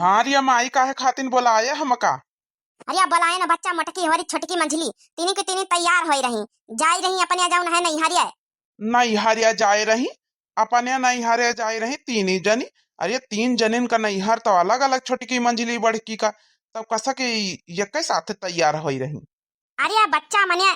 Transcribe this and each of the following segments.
हाँ रिया माई काहे खातिन बोलाए हमका। अरे बोलाए ना बच्चा मोटकी हमारी छोटकी मंझली तीनी के तीनी तैयार हो रही जाई रही अपने जाऊन है नहीं हरिया नहीं हरिया जाए रही अपने नहीं हरिया जाए रही तीन ही जनी। अरे तीन जनिन का नैहर तो अलग अलग छोटकी मंजिली बड़की का तब कसा के ये के साथ तैयार हो रही। अरे बच्चा मने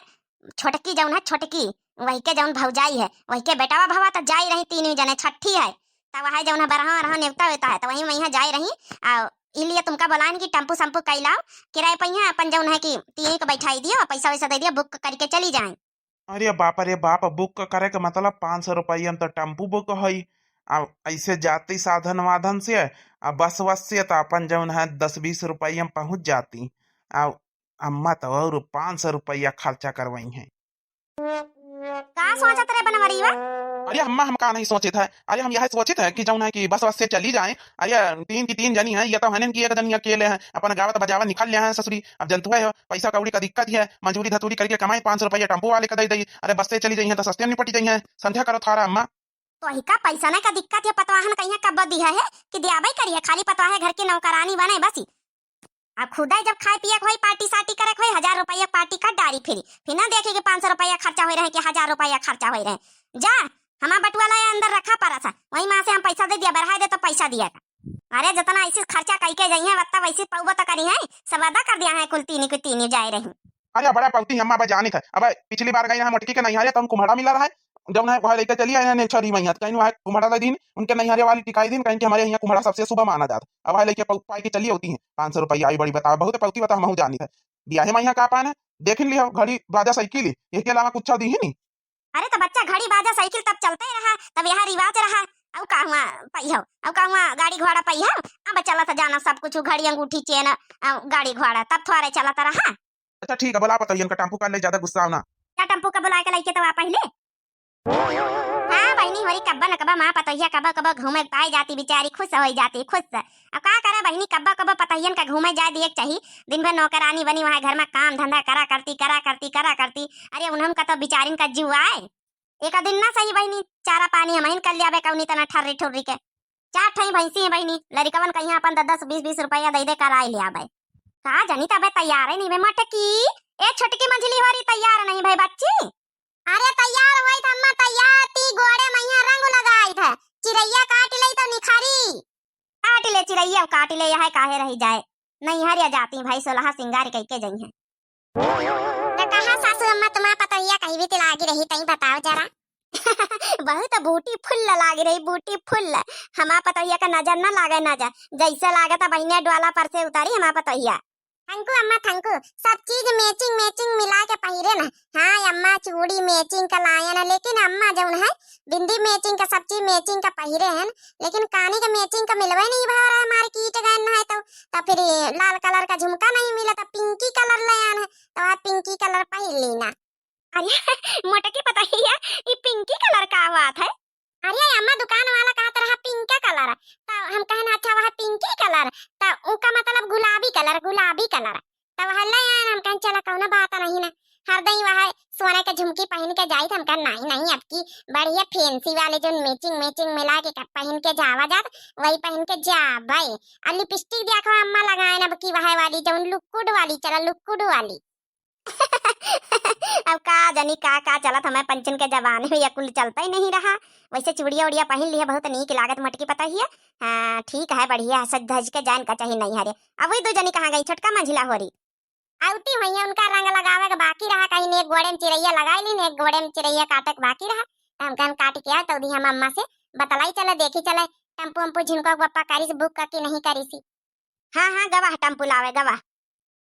छोटकी जौन है छोटकी वही के जौन भौजाई है वही के बेटावा भवा तो जाई रही तीन जने छठी है तब वह जौन है बरहा रहा नेवता वेता है तो वही वहीं जाई रही आ इलिए तुमका बोलान कि टेम्पू संपू कैलाओ किराए पहिया अपन जौन है कि तीन को बैठाई दियो पैसा वैसा दे दियो बुक करके चली जाए। अरे बाप बुक करे के मतलब 500 रुपया में तो टेम्पू बुक हई। अब ऐसे जाती साधन वाधन से आ बस वस से तो अपन जौन है 10-20 रुपया में पहुंच जाती। आ अम्मा तो और 500 रुपया खर्चा करवाई है। का सोचत रे बनवरीवा। अरे अम्मा हम का नहीं सोचे थे। अरे हम यह सोचे थे कि जौन है कि बस वस से चली जाए। अरे तीन की तीन जनी है ये तो हनन की एक जनी अकेले है अपन गावत बजावा निकल लिया है ससुरी। अब जनतुआ है पैसा कौड़ी का दिक्कत है मजूरी धतूरी करके कमाई 500 रुपया टेम्पो वाले का दे दी। अरे बस से चली जाइए तो सस्ते में निपटी जाइए संध्या करो थारा अम्मा। तो ही का पैसा ना का दिक्कत है पतवाहन कहीं कब दिया है कि दियाबई करी है खाली पतवा है घर की नौकरानी बने बसी अब खुदा जब खाए पिए कोई पार्टी सार्टी करे कोई 1000 रुपया पार्टी का डारी फिर ना देखे कि 500 रुपया खर्चा हो रहे कि 1000 रुपया खर्चा हो रहे जा हमारा बटुआला अंदर रखा पड़ा था वही माँ से हम पैसा दे दिया बढ़ा दे तो पैसा दिया था। अरे जितना ऐसे खर्चा कई के जाइए वत्ता वैसे पौबा तो करी है सब अदा कर दिया है कुल तीनी जाए रही। अरे बड़ा पौती अम्मा बजानी था। अब पिछली बार गई मोटकी के नहीं तो हम कुम्हाड़ा मिला रहा है जब है वह लेकर चली आए छरी मैया कहीं वह कुम्हाड़ा दिन उनके नैहरे वाली टिकाई दिन कहीं हमारे यहाँ कुम्हाड़ा सबसे सुबह माना जाता। अब वह लेके पाई के चली होती है 500 रुपया आई बड़ी बताओ बहुत पौती बता हम जानी था ब्याहे मैया का पान है देख लिया घड़ी बाजा साइकिल इसके अलावा कुछ दी ही नहीं। अरे तो बच्चा घड़ी बाजा साइकिल तब चलते रहा तब यहाँ रिवाज रहा अब कहवा पहिया अब कहवा गाड़ी घोड़ा पहिया अब चला था जाना सब कुछ घड़ी अंगूठी चेन गाड़ी घोड़ा तब थोड़े चला रहा। अच्छा ठीक है बोला पता इनका टेम्पू का ले ज्यादा गुस्सा होना क्या टेम्पू का बुला के लेके तो पहले हाँ बहनी हमारी कब्बा न कब्बा माँ पतहिया कब्बा कब्बा घूमे पाई जाती बेचारी खुश हो जाती खुश। अब का करे बहनी कब्बा कब्बा पतहियन का घूमे जाए दिए चाहिए दिन भर नौकरानी बनी वहाँ घर में काम धंधा करा करती। अरे उन्हन का तो बिचारिन का जीव आए एक दिन ना सही बहनी चारा पानी हम कर लिया कौनी तना ठर्री ठुर्री के 4 ठई भैंसी है बहनी लड़कवन कहीं अपन 10-20 रुपया दे दे कराई लिया भाई का जनी तब तैयार है नहीं भाई मटकी ए छोटकी मंझली वाली तैयार नहीं भाई बच्ची। अरे तैयार हुई था अम्मा तैयार ती गोड़े मैया रंग लगाई था चिड़ैया काट ले तो निखारी काट ले चिड़ैया काट ले यह काहे रही जाए नहीं हरिया जाती भाई सोलह सिंगार कह के जई है तो कहा सासू अम्मा तुम्हारा पतैया कहीं भी लागी रही तई बताओ जरा बहुत बूटी फुल लागी रही बूटी फुल हमारा पतैया का नजर ना लागे नजर जैसे लागे था बहने डोला पर से उतारी हमारा पतैया थैंकू अम्मा थैंकू सब चीज मैचिंग मिला के पहिरे ना। हाँ अम्मा चूड़ी मैचिंग का लाया ना लेकिन अम्मा जौन है बिंदी मैचिंग का सब चीज मैचिंग का पहिरे हैं लेकिन कानी का मैचिंग का मिलवा नहीं भा रहा है मार्केट गए है तो फिर लाल कलर का झुमका नहीं मिला तो पिंकी कलर ले आना है तो वह पिंकी कलर पहन लेना। अरे मोटे की पता ही है ये पिंकी कलर का बात है। अरे अम्मा दुकान वाला कहता रहा पिंक कलर तो हम कहना अच्छा वह पिंकी कलर तो उनका मतलब गुलाबी कलर तो वह ले आए हम कहें चला कौन बात नहीं ना हर दही वह सोने के झुमकी पहन के जाई हम कहा नहीं अब की बढ़िया फैंसी वाले जो मैचिंग मिला के पहन के जावा जात वही पहन के जा भाई और लिपस्टिक देखो अम्मा लगाए ना की वह वाली जो लुक्कुड वाली चला लुक्कुड वाली अब का जनी का चलत हमें पंचन के जवान में कुल चलता ही नहीं रहा वैसे चूड़िया उड़िया पहन लिया बहुत नीक लागत मटकी पता ही है। हाँ ठीक है बढ़िया सज धज के जान का चाहिए नहीं हरे अब वही 2 जनी कहाँ गई छोटका मंझिला हो रही आउती हुई उनका रंग लगावे का बाकी रहा कहीं ने एक गोड़े में चिड़ैया लगाई ली ने एक गोड़े में चिड़ैया काटक बाकी रहा हम कहन काट के तो दी हम अम्मा से बतलाई चले देखी चले टेम्पो वम्पो झिनको पप्पा करी से बुक करके नहीं करी सी। हाँ गवाह टेम्पो लावे गवाह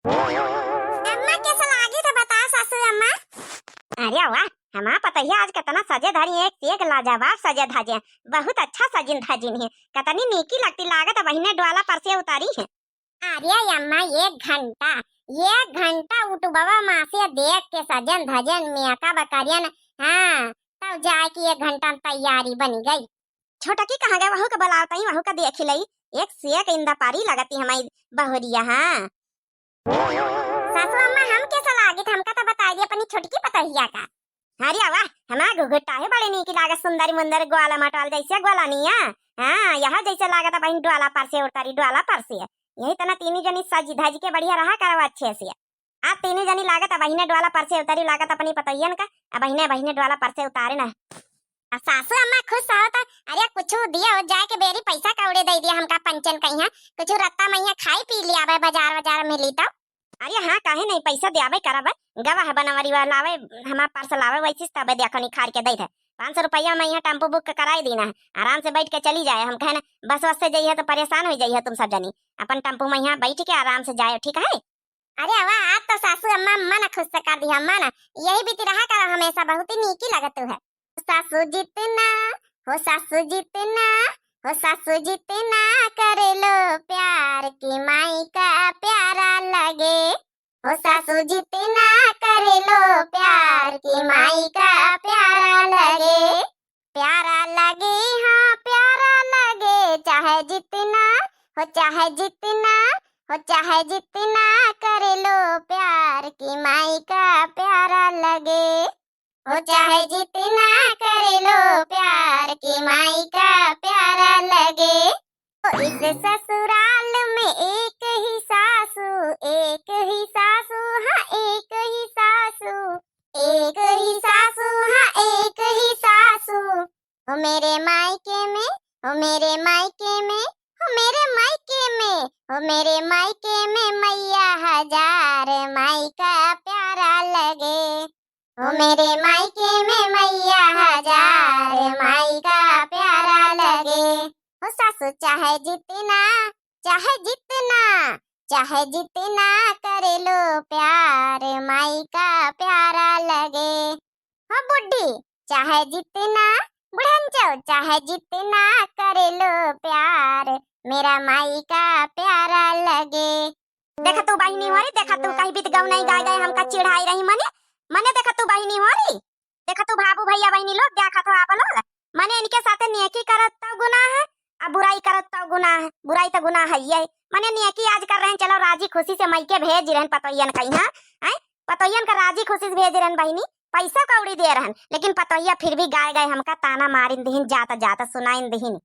अम्मा कैसा लागी तो बता सासू अम्मा। अरे वाह हमारा पता ही आज कितना सजे धरी एक लाजवाब सजे धजे बहुत अच्छा सजिन धजिन है कितनी नीकी लगती लागत बहने डोला पर से उतारी है। अरे अम्मा 1 घंटा उठबवा माँ से देख के सजन धजन मेका बकरियन हाँ तब जाए की 1 घंटा तैयारी बनी गई। छोटा की कहाँ गए वहू का बुलावता ही वहू का देख लई एक से एक इंदा पारी लगती हमारी बहुरिया। हाँ सासू अम्मा हम कैसा लागी था हमका तो बता दिया अपनी छोटकी पतहिया का। अरे वाह हमार घुघुटा है बड़े नीकी लागत सुंदरी मुंदर ग्वाला मटवाल जैसे ग्वाला निया। हाँ यह जैसे लागत है बहन डोला पर से उतारी डोला पर से यही तना तीनी जनी सज धज के बढ़िया रहा करवा अच्छे से। आप तीनी जनी लागत बहिने डोला पर से उतारी लागत अपनी पतोयन का बहिने बहिने डोला पर से उतारे ना। अब सासू अम्मा खुश हो तो अरे कुछ दिया हो जाए के बेरी पैसा कौड़े दे दिया हमका पंचन कहिया कुछ रत्ता मैया खाई पी लिया आवे बाजार बाजार में ली तो। अरे हाँ काहे नहीं पैसा देवे करब गवाह बनवरी लावे हमार पार्सल आवे वैसे तबे देखनी खार के दे दे 500 रुपया में यहाँ टेम्पो बुक कराई देना है आराम से बैठ के चली जाए। हम कहे ना बस बस से जाइए तो परेशान हो जाइए तुम सब जनी अपन टेम्पो में यहाँ बैठ के आराम से जाए ठीक है। अरे वाह आप तो सासू अम्मा मन खुश कर दिया अम्मा ना यही बीती रहा कर हमेशा बहुत ही नीकी लगत है। सासू जितना हो सासू जितना हो सासू जितना करे लो प्यार की माई का प्यारा लगे। हो सासू जितना करे लो प्यार की माई का प्यारा लगे। प्यारा लगे हाँ प्यारा लगे चाहे जितना हो चाहे जितना हो चाहे जितना करे लो प्यार की माई का प्यारा लगे। हो चाहे जितना करे लो प्यार की माई का प्यारा लगे। तो इस ससुराल में एक ही सासू हाँ एक ही सासू हाँ एक ही सासू। हो मेरे मायके में हो मेरे मायके में हो मेरे मायके में हो मेरे मायके में मैया हजार माई का प्यारा लगे। हो मेरे मायके में मैया हजार माई का प्यारा लगे। हो सासू चाहे जितना करे लो प्यार माई का प्यारा लगे। हो बुड्ढी चाहे जितना बुढ़ंचो चाहे जितना करे लो प्यार मेरा माई का प्यारा लगे। देखा तू बहिनी हो रही देखा तू कहीं बीत गौ नहीं गा गए हमका चिढ़ाई रही मने देखा तू बहिनी हो रही देखा तू भाबू भैया बहिनी लोग देखा तो आप लोग मने इनके साथे नेकी करत तो गुनाह है अब बुराई करत तो गुनाह है बुराई तो गुनाह है ये मने नेकी आज कर रहे हैं चलो राजी खुशी से मई के भेज रहन पतोयन कहीं है पतोयन का राजी खुशी से भेज रहन बहिनी पैसा कौड़ी दे रहन लेकिन पतोहिया फिर भी गाय गए हमका ताना मारिन दहीन जाता जाता सुनाइन दहीन।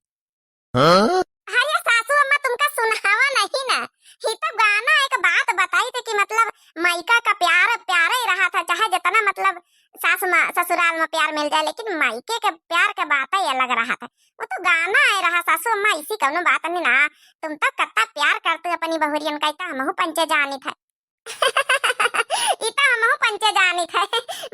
अरे सासू अम्मा तुमका सुनावा नहीं ना ही तो गाना एक बात बताई थी कि मतलब मायका का प्यार प्यारा ही रहा था चाहे जितना मतलब ससुराल में प्यार मिल जाए लेकिन मायके के प्यार का बात ही अलग रहा था। वो तो गाना आए रहा सासू अम्मा इसी कौनो बात नहीं ना तुम तो कत्ता प्यार करते अपनी बहुरियन कहता हमहु पंचे जानी था इता हमहु पंचे जानी था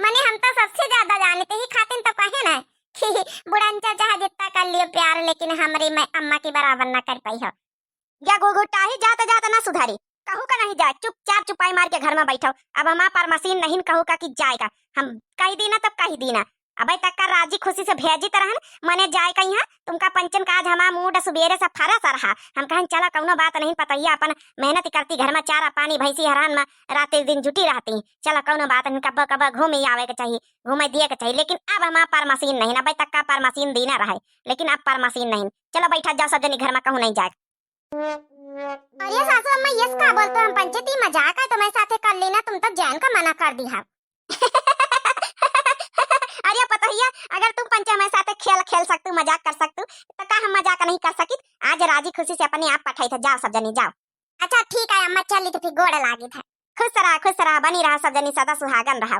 मने हम तो सबसे ज्यादा जानते ही खातिन तो कहे ना कि बुढ़ंचा चाहे जितना कर लियो प्यार लेकिन हमारी अम्मा की बराबर ना कर पाई हो। या गोगुटा ही जाता जाता ना सुधारी कहू का नहीं जाए चुपचाप चुपाई मार के घर में बैठो। अब हमार पर मशीन नहीं कहू का कि जाएगा हम कही दीना तब कही दीना अब तक का राजी खुशी से भेजी तरहन मने जाए कहीं तुमका पंचन का आज हमारा मूड सुबेरे से फरा सा रहा हम कहें चला कौनो बात नहीं पतैया अपन मेहनत करती घर में चारा पानी भैंसी हरान में रात दिन जुटी रहती चला कौनो बात नहीं कब कब घूमे आवे के चाहिए घूमे दिए के चाहिए लेकिन अब हमारा पर मशीन नहीं अब तक का पर मशीन दीना रहे लेकिन अब पर मशीन नहीं। चलो बैठा जाओ सब जनी घर में कहूँ नहीं जाए। अरे सासू अम्मा यस का बोलते हम पंचायती मजाक है तुम्हारे साथे कर लेना तुम तो जैन का मना कर दिया अरे पतोहिया अगर तुम पंचा हमारे साथे खेल सकतू मजाक कर सकतू तो का हम मजाक नहीं कर सकी आज राजी खुशी से अपने आप पठाई था जाओ सब जनी जाओ। अच्छा ठीक है अम्मा चली तो फिर गोड़ लागी था खुश रहा बनी रहा सब जनी सदा सुहागन रहा।